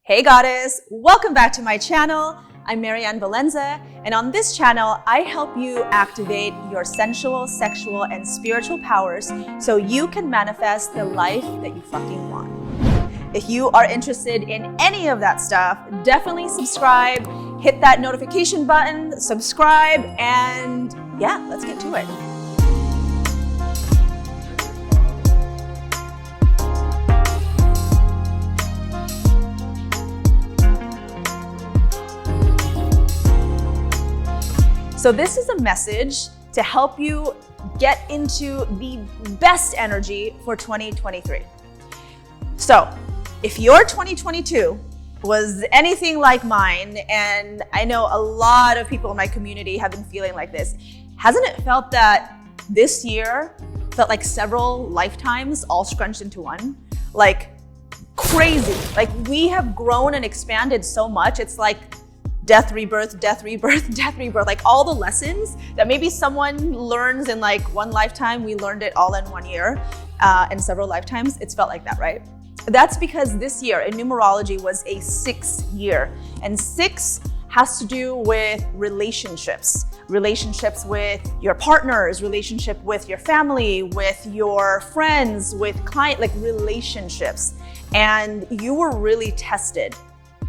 Hey goddess, welcome back to my channel. I'm Marian Valenza, and on this channel, I help you activate your sensual, sexual, and spiritual powers so you can manifest the life that you fucking want. If you are interested in any of that stuff, definitely subscribe, hit that notification button, subscribe, and yeah, let's get to it. So this is a message to help you get into the best energy for 2023. So if your 2022 was anything like mine, and I know a lot of people in my community have been feeling like this, hasn't it felt that this year felt like several lifetimes all scrunched into one? Like crazy. Like we have grown and expanded so much. It's like death, rebirth, death, rebirth, death, rebirth, like all the lessons that maybe someone learns in like one lifetime, we learned it all in 1 year, and several lifetimes. It's felt like that, right? That's because this year in numerology was a 6 year, and 6 has to do with relationships with your partners, relationship with your family, with your friends, with client, like relationships. And you were really tested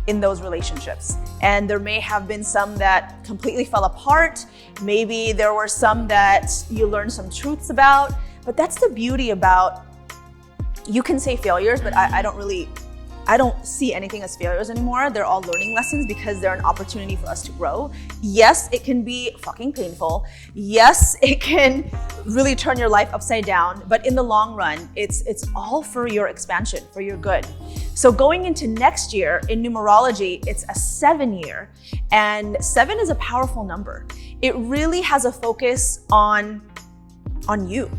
in those relationships. And there may have been some that completely fell apart. Maybe there were some that you learned some truths about, but that's the beauty about, you can say failures, but I don't see anything as failures anymore. They're all learning lessons because they're an opportunity for us to grow. Yes, it can be fucking painful. Yes, it can really turn your life upside down, but in the long run, it's all for your expansion, for your good. So going into next year in numerology, it's a 7 year, and 7 is a powerful number. It really has a focus on you,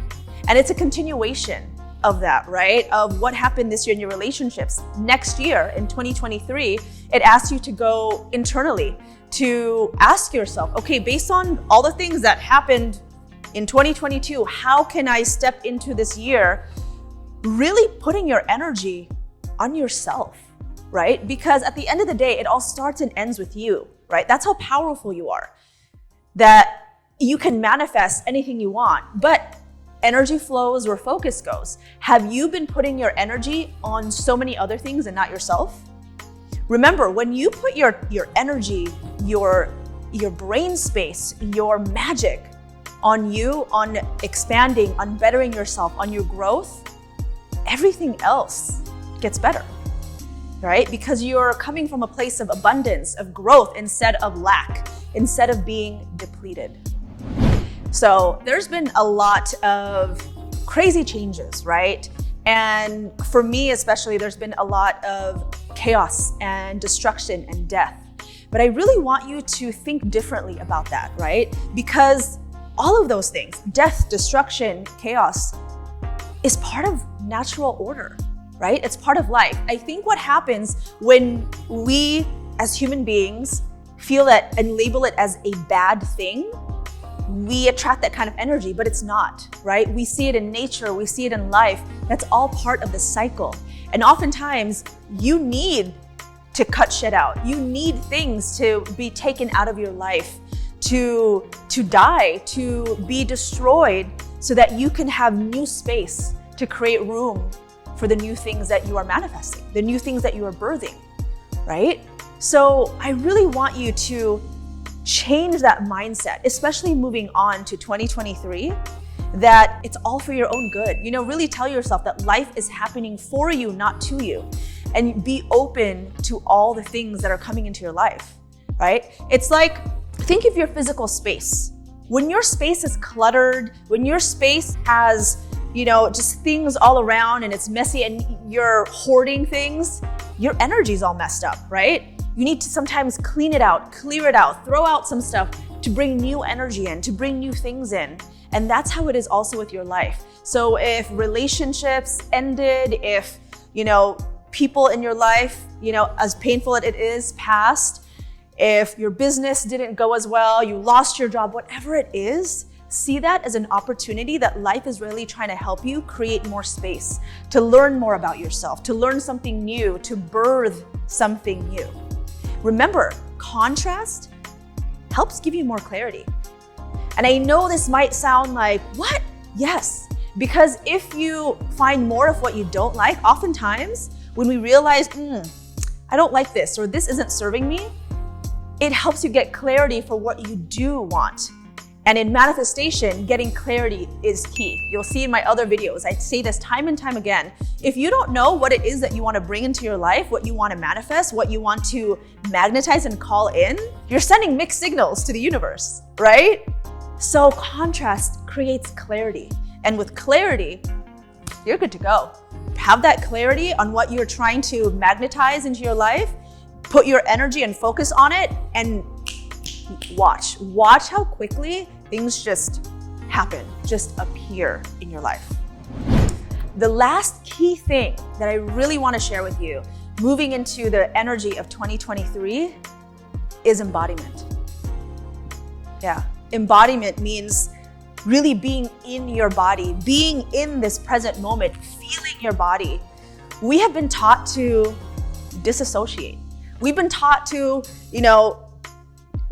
and it's a continuation of that, right? Of what happened this year in your relationships. Next year in 2023, it asks you to go internally to ask yourself, okay, based on all the things that happened in 2022, how can I step into this year really putting your energy on yourself, right? Because at the end of the day, it all starts and ends with you, right? That's how powerful you are, that you can manifest anything you want, but energy flows where focus goes. Have you been putting your energy on so many other things and not yourself? Remember, when you put your energy, your brain space, your magic on you, on expanding, on bettering yourself, on your growth, everything else gets better, right? Because you're coming from a place of abundance, of growth, instead of lack, instead of being depleted. So there's been a lot of crazy changes, right? And for me especially, there's been a lot of chaos and destruction and death. But I really want you to think differently about that, right? Because all of those things, death, destruction, chaos, is part of natural order, right? It's part of life. I think what happens when we as human beings feel that and label it as a bad thing, we attract that kind of energy, but it's not, right? We see it in nature, we see it in life. That's all part of the cycle. And oftentimes you need to cut shit out. You need things to be taken out of your life, to die, to be destroyed, so that you can have new space to create room for the new things that you are manifesting, the new things that you are birthing, right? So I really want you to change that mindset, especially moving on to 2023, that it's all for your own good. You know, really tell yourself that life is happening for you, not to you. And be open to all the things that are coming into your life, right? It's like, think of your physical space. When your space is cluttered, when your space has, just things all around and it's messy and you're hoarding things, your energy's all messed up, right? You need to sometimes clean it out, clear it out, throw out some stuff to bring new energy in, to bring new things in. And that's how it is also with your life. So if relationships ended, if, people in your life, as painful as it is, passed, if your business didn't go as well, you lost your job, whatever it is, see that as an opportunity that life is really trying to help you create more space, to learn more about yourself, to learn something new, to birth something new. Remember, contrast helps give you more clarity. And I know this might sound like, what? Yes, because if you find more of what you don't like, oftentimes when we realize, I don't like this, or this isn't serving me, it helps you get clarity for what you do want. And in manifestation, getting clarity is key. You'll see in my other videos, I say this time and time again. If you don't know what it is that you want to bring into your life, what you want to manifest, what you want to magnetize and call in, you're sending mixed signals to the universe, right? So contrast creates clarity. And with clarity, you're good to go. Have that clarity on what you're trying to magnetize into your life, put your energy and focus on it, and watch. Watch how quickly things just happen, just appear in your life. The last key thing that I really want to share with you, moving into the energy of 2023, is embodiment. Yeah, embodiment means really being in your body, being in this present moment, feeling your body. We have been taught to disassociate. We've been taught to,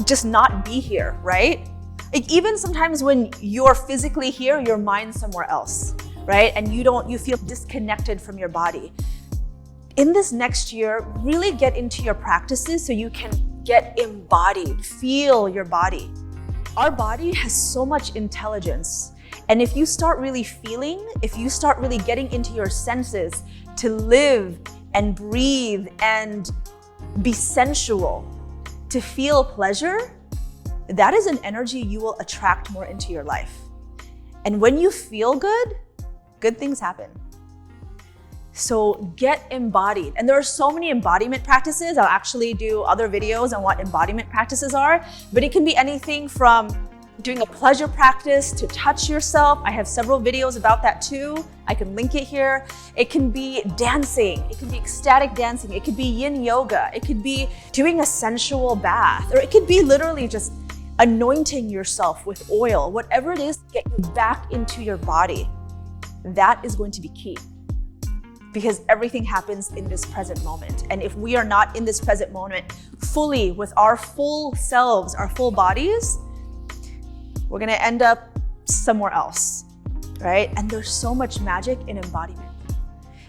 just not be here, right? Like even sometimes when you're physically here, your mind's somewhere else, right? And you feel disconnected from your body. In this next year, really get into your practices so you can get embodied, feel your body. Our body has so much intelligence. And if you start really feeling, if you start really getting into your senses to live and breathe and be sensual, to feel pleasure, that is an energy you will attract more into your life. And when you feel good, good things happen. So get embodied. And there are so many embodiment practices. I'll actually do other videos on what embodiment practices are, but it can be anything from doing a pleasure practice to touch yourself. I have several videos about that too. I can link it here. It can be dancing. It can be ecstatic dancing. It could be yin yoga. It could be doing a sensual bath, or it could be literally just anointing yourself with oil. Whatever it is, get you back into your body. That is going to be key, because everything happens in this present moment. And if we are not in this present moment fully with our full selves, our full bodies, we're gonna end up somewhere else, right? And there's so much magic in embodiment.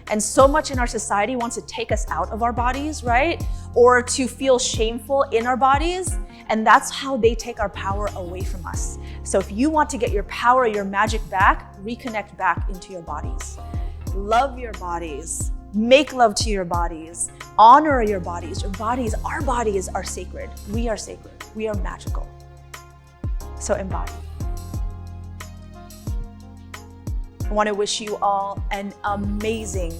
And so much in our society wants to take us out of our bodies, right? Or to feel shameful in our bodies. And that's how they take our power away from us. So if you want to get your power, your magic back, reconnect back into your bodies. Love your bodies, make love to your bodies, honor your bodies. Your bodies, our bodies are sacred. We are sacred, we are magical. So embody. I want to wish you all an amazing,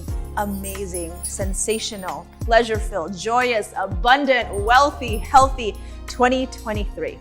sensational, pleasure-filled, joyous, abundant, wealthy, healthy 2023.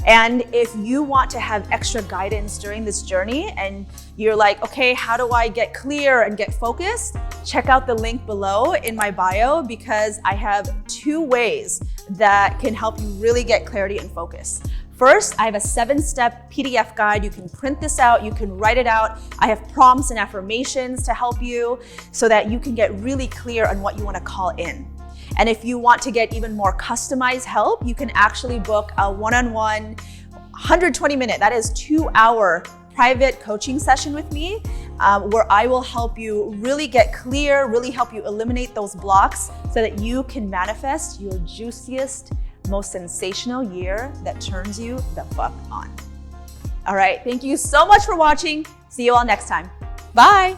And if you want to have extra guidance during this journey and you're like, okay, how do I get clear and get focused? Check out the link below in my bio, because I have 2 ways that can help you really get clarity and focus. First, I have a 7-step PDF guide. You can print this out, you can write it out. I have prompts and affirmations to help you so that you can get really clear on what you want to call in. And if you want to get even more customized help, you can actually book a one-on-one 120-minute, that is 2-hour private coaching session with me, where I will help you really get clear, really help you eliminate those blocks so that you can manifest your juiciest, most sensational year that turns you the fuck on. All right, thank you so much for watching. See you all next time. Bye.